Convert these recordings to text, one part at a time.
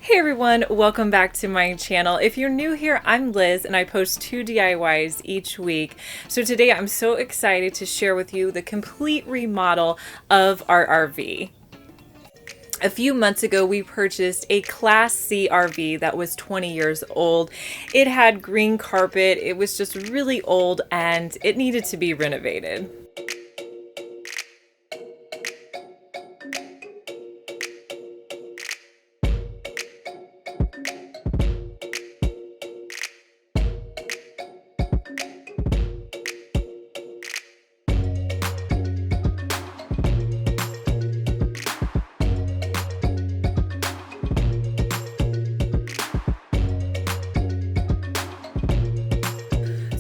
Hey everyone, welcome back to my channel. If you're new here, I'm Liz and I post 2 DIYs each week. So today I'm so excited to share with you the complete remodel of our RV. A few months ago, we purchased a Class C RV that was 20 years old. It had green carpet, it was just really old, and it needed to be renovated.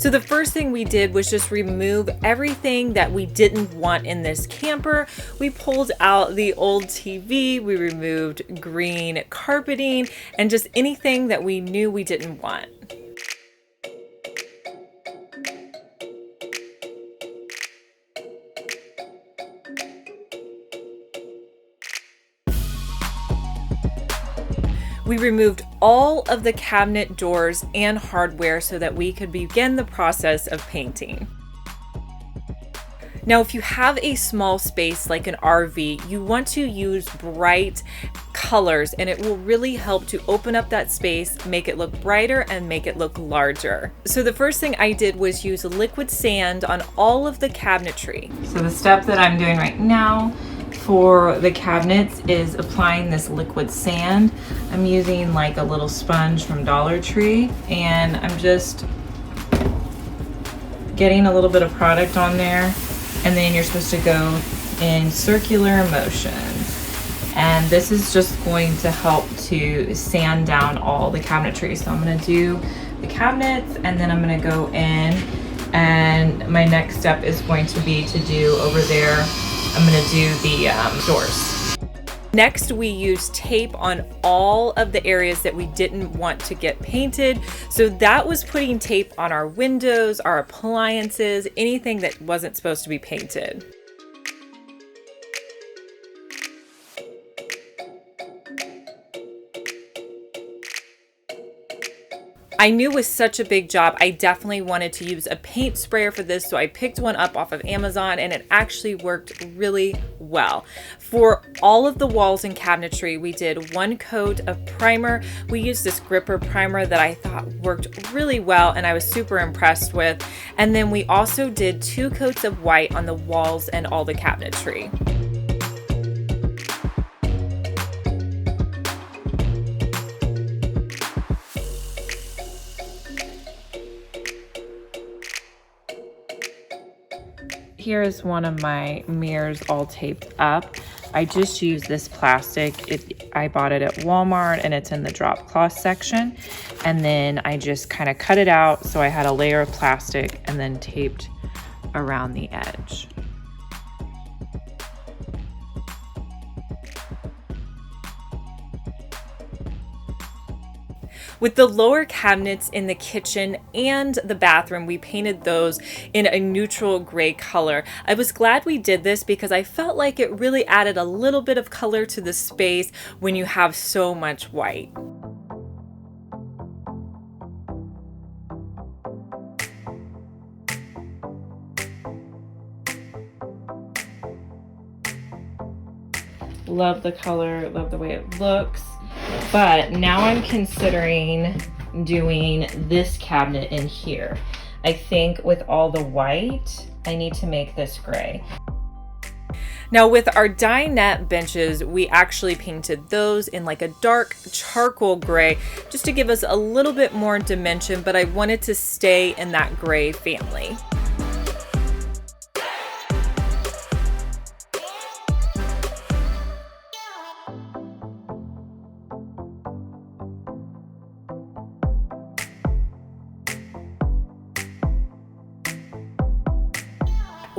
So the first thing we did was just remove everything that we didn't want in this camper. We pulled out the old TV, we removed green carpeting, and just anything that we knew we didn't want. We removed all of the cabinet doors and hardware so that we could begin the process of painting. Now, if you have a small space like an RV, you want to use bright colors and it will really help to open up that space, make it look brighter and make it look larger. So the first thing I did was use liquid sand on all of the cabinetry. So the step that I'm doing right now for the cabinets is applying this liquid sand. I'm using like a little sponge from Dollar Tree and I'm just getting a little bit of product on there, and then you're supposed to go in circular motions. And this is just going to help to sand down all the cabinetry. So I'm going to do the cabinets and then I'm going to go in, and my next step is going to be to do over there, I'm going to do the doors. Next, we use tape on all of the areas that we didn't want to get painted. So that was putting tape on our windows, our appliances, anything that wasn't supposed to be painted. I knew it was such a big job, I definitely wanted to use a paint sprayer for this, so I picked one up off of Amazon and it actually worked really well. For all of the walls and cabinetry, we did 1 coat of primer. We used this gripper primer that I thought worked really well and I was super impressed with. And then we also did 2 coats of white on the walls and all the cabinetry. Here is one of my mirrors all taped up. I just used this plastic. I bought it at Walmart and it's in the drop cloth section. And then I just kind of cut it out. So I had a layer of plastic and then taped around the edge. With the lower cabinets in the kitchen and the bathroom, we painted those in a neutral gray color. I was glad we did this because I felt like it really added a little bit of color to the space when you have so much white. Love the color, love the way it looks. But now I'm considering doing this cabinet in here. I think with all the white, I need to make this gray. Now with our dinette benches, we actually painted those in like a dark charcoal gray just to give us a little bit more dimension, but I wanted to stay in that gray family.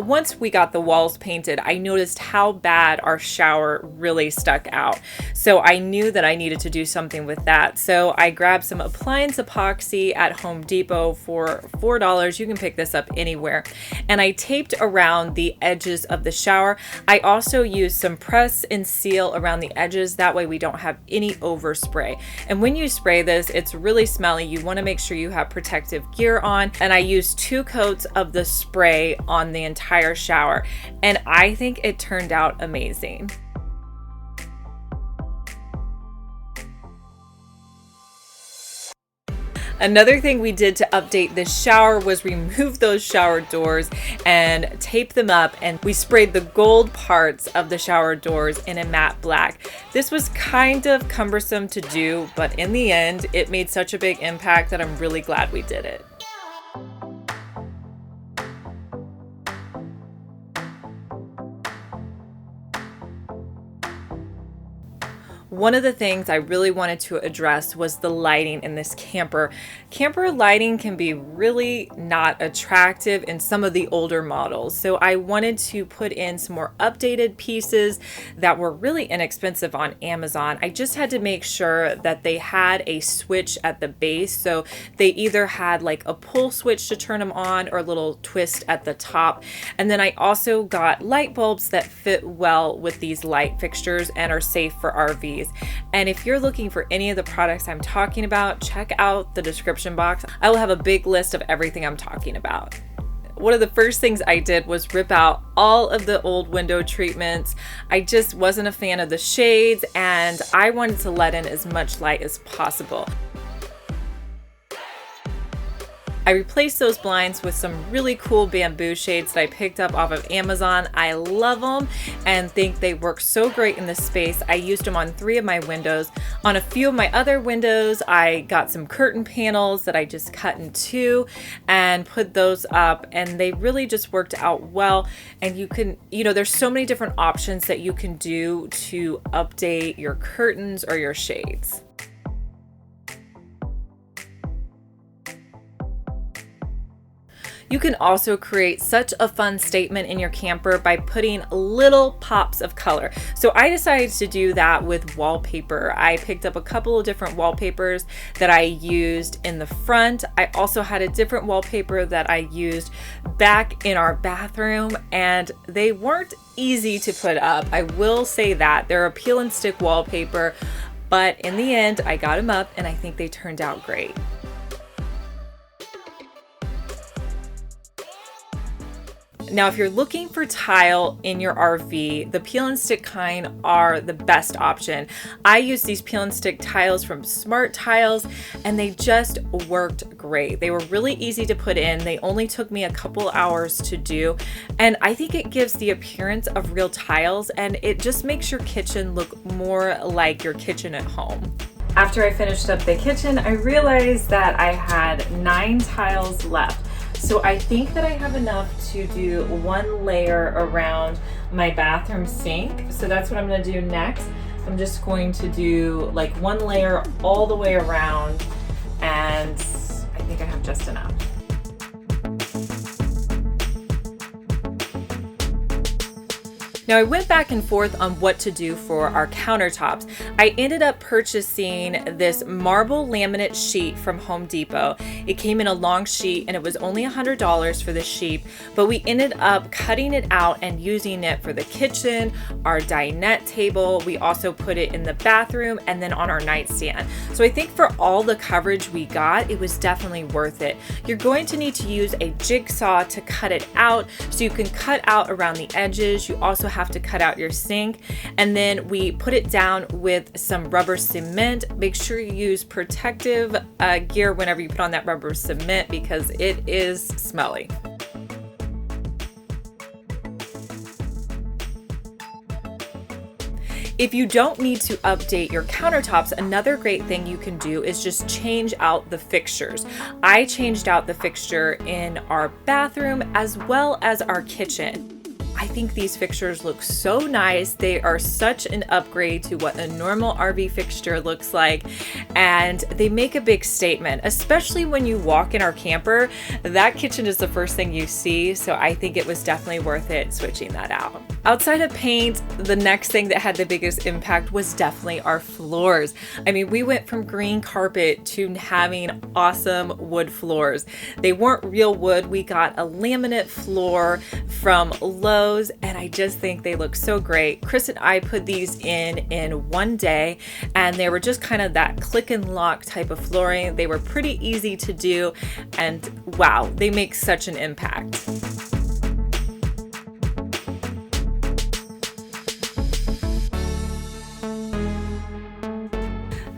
once we got the walls painted, I noticed how bad our shower really stuck out. So I knew that I needed to do something with that. So I grabbed some appliance epoxy at Home Depot for $4. You can pick this up anywhere. And I taped around the edges of the shower. I also used some press and seal around the edges. That way we don't have any overspray. And when you spray this, it's really smelly. You want to make sure you have protective gear on. And I used 2 coats of the spray on the entire shower, and I think it turned out amazing. Another thing we did to update this shower was remove those shower doors and tape them up, and we sprayed the gold parts of the shower doors in a matte black. This was kind of cumbersome to do, but in the end, it made such a big impact that I'm really glad we did it. One of the things I really wanted to address was the lighting in this camper. Camper lighting can be really not attractive in some of the older models. So I wanted to put in some more updated pieces that were really inexpensive on Amazon. I just had to make sure that they had a switch at the base. So they either had like a pull switch to turn them on or a little twist at the top. And then I also got light bulbs that fit well with these light fixtures and are safe for RVs. And if you're looking for any of the products I'm talking about, check out the description box. I will have a big list of everything I'm talking about. One of the first things I did was rip out all of the old window treatments. I just wasn't a fan of the shades, and I wanted to let in as much light as possible. I replaced those blinds with some really cool bamboo shades that I picked up off of Amazon. I love them and think they work so great in this space. I used them on 3 of my windows. On a few of my other windows, I got some curtain panels that I just cut in 2 and put those up, and they really just worked out well. And you can, there's so many different options that you can do to update your curtains or your shades. You can also create such a fun statement in your camper by putting little pops of color. So I decided to do that with wallpaper. I picked up a couple of different wallpapers that I used in the front. I also had a different wallpaper that I used back in our bathroom, and they weren't easy to put up. I will say that. They're a peel and stick wallpaper, but in the end, I got them up and I think they turned out great. Now, if you're looking for tile in your RV, the peel and stick kind are the best option. I use these peel and stick tiles from Smart Tiles, and they just worked great. They were really easy to put in. They only took me a couple hours to do, and I think it gives the appearance of real tiles, and it just makes your kitchen look more like your kitchen at home. After I finished up the kitchen, I realized that I had 9 tiles left. So I think that I have enough to do 1 layer around my bathroom sink. So that's what I'm gonna do next. I'm just going to do like 1 layer all the way around, and I think I have just enough. Now, I went back and forth on what to do for our countertops. I ended up purchasing this marble laminate sheet from Home Depot. It came in a long sheet and it was only $100 for the sheet, but we ended up cutting it out and using it for the kitchen, our dinette table. We also put it in the bathroom and then on our nightstand. So I think for all the coverage we got, it was definitely worth it. You're going to need to use a jigsaw to cut it out so you can cut out around the edges. You also have to cut out your sink, and then we put it down with some rubber cement. Make sure you use protective gear whenever you put on that rubber cement because it is smelly. If you don't need to update your countertops, another great thing you can do is just change out the fixtures. I changed out the fixture in our bathroom as well as our kitchen. I think these fixtures look so nice. They are such an upgrade to what a normal RV fixture looks like, and they make a big statement, especially when you walk in our camper. That kitchen is the first thing you see, so I think it was definitely worth it switching that out. Outside of paint, the next thing that had the biggest impact was definitely our floors. I mean, we went from green carpet to having awesome wood floors. They weren't real wood. We got a laminate floor from Lowe's, and I just think they look so great. Chris and I put these in one day, and they were just kind of that click and lock type of flooring. They were pretty easy to do, and wow, they make such an impact.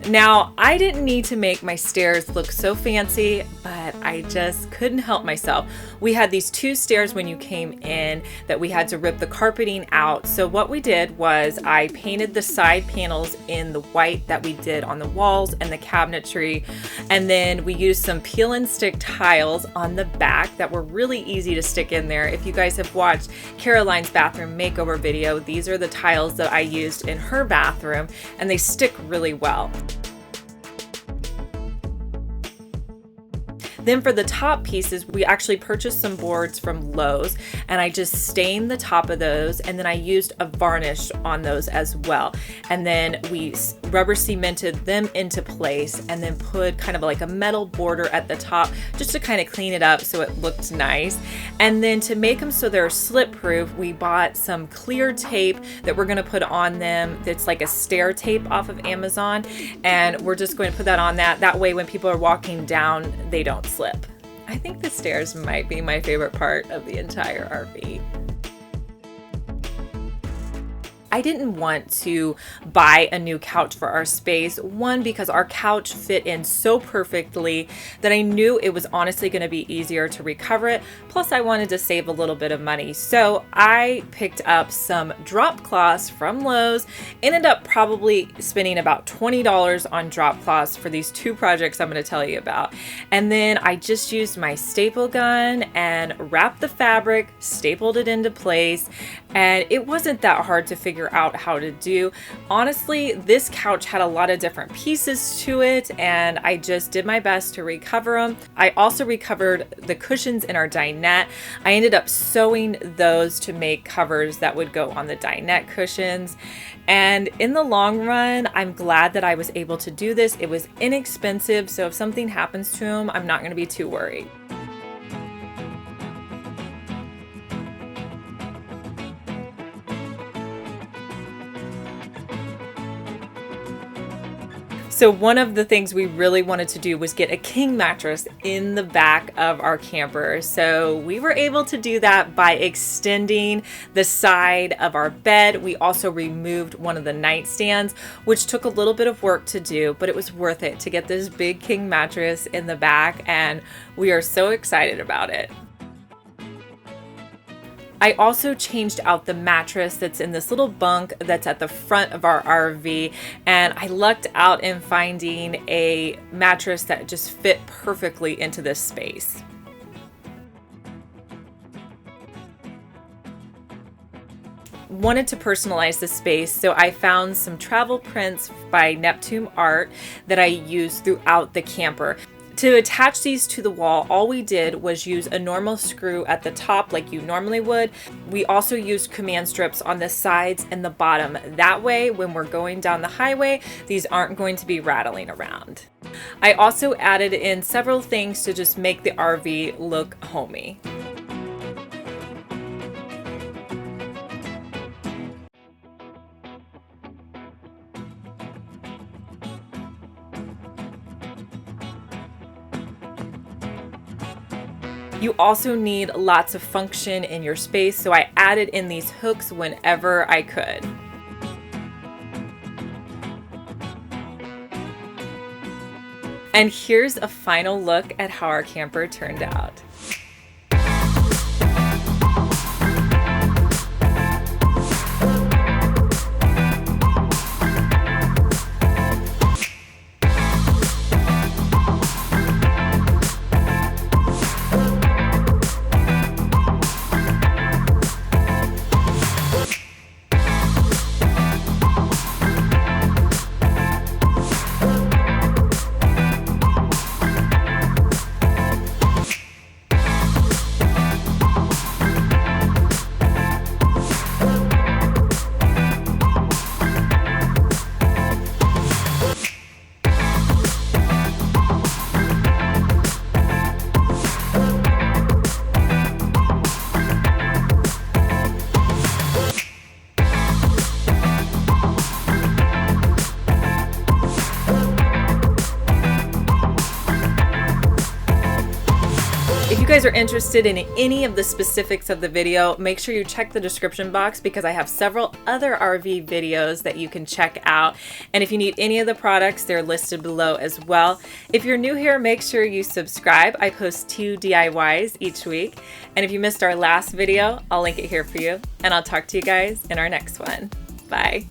Now, I didn't need to make my stairs look so fancy, but I just couldn't help myself. We had these 2 stairs when you came in that we had to rip the carpeting out. So what we did was I painted the side panels in the white that we did on the walls and the cabinetry. And then we used some peel and stick tiles on the back that were really easy to stick in there. If you guys have watched Caroline's bathroom makeover video, these are the tiles that I used in her bathroom, and they stick really well. Then for the top pieces, we actually purchased some boards from Lowe's, and I just stained the top of those, and then I used a varnish on those as well. And then we rubber cemented them into place, and then put kind of like a metal border at the top just to kind of clean it up so it looked nice. And then to make them so they're slip proof, we bought some clear tape that we're going to put on them. It's like a stair tape off of Amazon, and we're just going to put that on that way when people are walking down, they don't slip. I think the stairs might be my favorite part of the entire RV. I didn't want to buy a new couch for our space. One, because our couch fit in so perfectly that I knew it was honestly going to be easier to recover it. Plus, I wanted to save a little bit of money. So I picked up some drop cloths from Lowe's. Ended up probably spending about $20 on drop cloths for these 2 projects I'm going to tell you about. And then I just used my staple gun and wrapped the fabric, stapled it into place, and it wasn't that hard to figure out how to do. Honestly, this couch had a lot of different pieces to it, and I just did my best to recover them. I also recovered the cushions in our dinette. I ended up sewing those to make covers that would go on the dinette cushions. And in the long run, I'm glad that I was able to do this. It was inexpensive, so if something happens to them, I'm not going to be too worried. So one of the things we really wanted to do was get a king mattress in the back of our camper. So we were able to do that by extending the side of our bed. We also removed one of the nightstands, which took a little bit of work to do, but it was worth it to get this big king mattress in the back, and we are so excited about it. I also changed out the mattress that's in this little bunk that's at the front of our RV, and I lucked out in finding a mattress that just fit perfectly into this space. Wanted to personalize the space, so I found some travel prints by Neptune Art that I used throughout the camper. To attach these to the wall, all we did was use a normal screw at the top like you normally would. We also used command strips on the sides and the bottom. That way, when we're going down the highway, these aren't going to be rattling around. I also added in several things to just make the RV look homey. You also need lots of function in your space, so I added in these hooks whenever I could. And here's a final look at how our camper turned out. guys are interested in any of the specifics of the video, make sure you check the description box because I have several other RV videos that you can check out. And if you need any of the products, they're listed below as well. If you're new here, make sure you subscribe. I post 2 DIYs each week. And if you missed our last video, I'll link it here for you. And I'll talk to you guys in our next one. Bye.